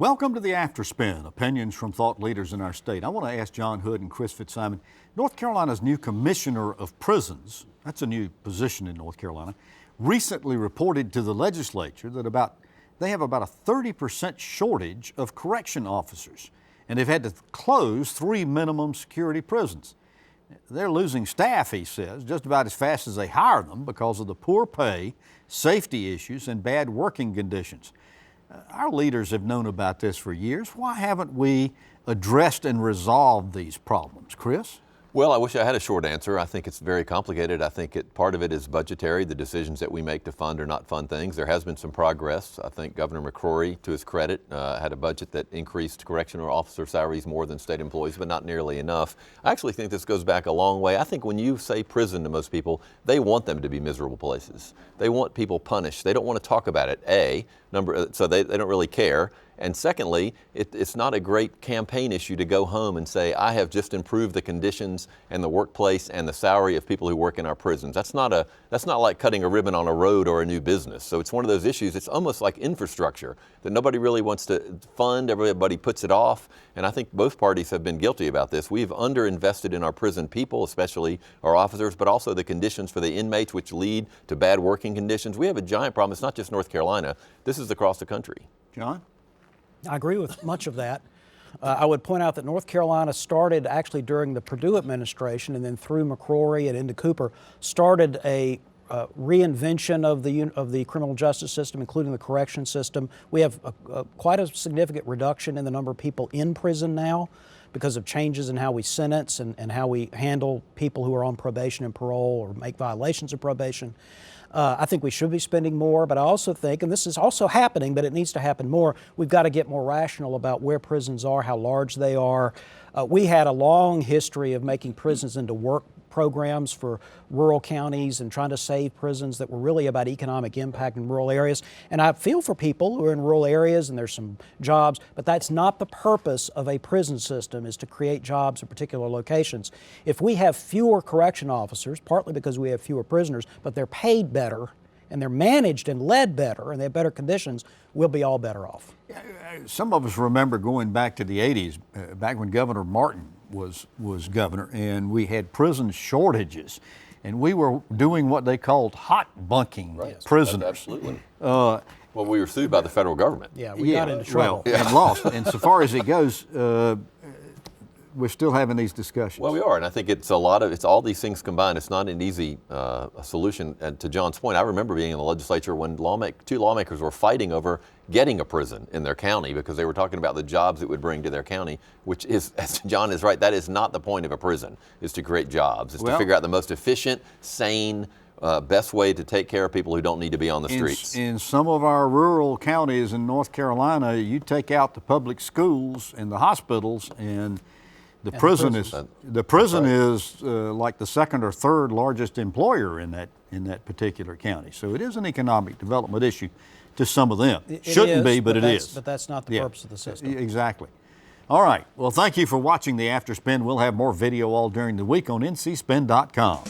Welcome to the Afterspin, opinions from thought leaders in our state. I want to ask John Hood and Chris Fitzsimon, North Carolina's new Commissioner of Prisons, that's a new position in North Carolina, recently reported to the legislature that they have about a 30% shortage of correction officers, and they've had to close 3 minimum security prisons. They're losing staff, he says, just about as fast as they hire them because of the poor pay, safety issues, and bad working conditions. Our leaders have known about this for years. Why haven't we addressed and resolved these problems? Chris? Well, I wish I had a short answer. I think it's very complicated. I think part of it is budgetary, the decisions that we make to fund or not fund things. There has been some progress. I think Governor McCrory, to his credit, had a budget that increased correctional officer salaries more than state employees, but not nearly enough. I actually think this goes back a long way. I think when you say prison to most people, they want them to be miserable places. They want people punished. They don't want to talk about it, so they don't really care. And secondly, it's not a great campaign issue to go home and say, I have just improved the conditions and the workplace and the salary of people who work in our prisons. That's not like cutting a ribbon on a road or a new business. So it's one of those issues, it's almost like infrastructure that nobody really wants to fund, everybody puts it off. And I think both parties have been guilty about this. We've underinvested in our prison people, especially our officers, but also the conditions for the inmates, which lead to bad working conditions. We have a giant problem. It's not just North Carolina. This is across the country. John? I agree with much of that. I would point out that North Carolina started actually during the Perdue administration, and then through McCrory and into Cooper, started a reinvention of the criminal justice system, including the correction system. We have quite a significant reduction in the number of people in prison now because of changes in how we sentence and how we handle people who are on probation and parole or make violations of probation. I think we should be spending more, but I also think, and this is also happening, but it needs to happen more, we've got to get more rational about where prisons are, how large they are. We had a long history of making prisons into work programs for rural counties and trying to save prisons that were really about economic impact in rural areas. And I feel for people who are in rural areas and there's some jobs, but that's not the purpose of a prison system, is to create jobs in particular locations. If we have fewer correction officers, partly because we have fewer prisoners, but they're paid better and they're managed and led better and they have better conditions, we'll be all better off. Some of us remember going back to the 80s, back when Governor Martin was governor, and we had prison shortages, and we were doing what they called hot bunking prisoners. Absolutely. Well, we were sued by the federal government. Yeah, we got into trouble. And lost. And so far as it goes, we're still having these discussions. Well, we are, and I think it's all these things combined. It's not an easy solution. And to John's point, I remember being in the legislature when two lawmakers were fighting over getting a prison in their county because they were talking about the jobs it would bring to their county, which is, as John is right, that is not the point of a prison, is to create jobs. It's to figure out the most efficient, sane, best way to take care of people who don't need to be on the streets. In some of our rural counties in North Carolina, you take out the public schools and the hospitals, and the prison is like the second or third largest employer in that particular county. So it is an economic development issue to some of them. Shouldn't be, but it is. But that's not the purpose of the system. Exactly. All right. Well, thank you for watching the Afterspin. We'll have more video all during the week on ncspin.com.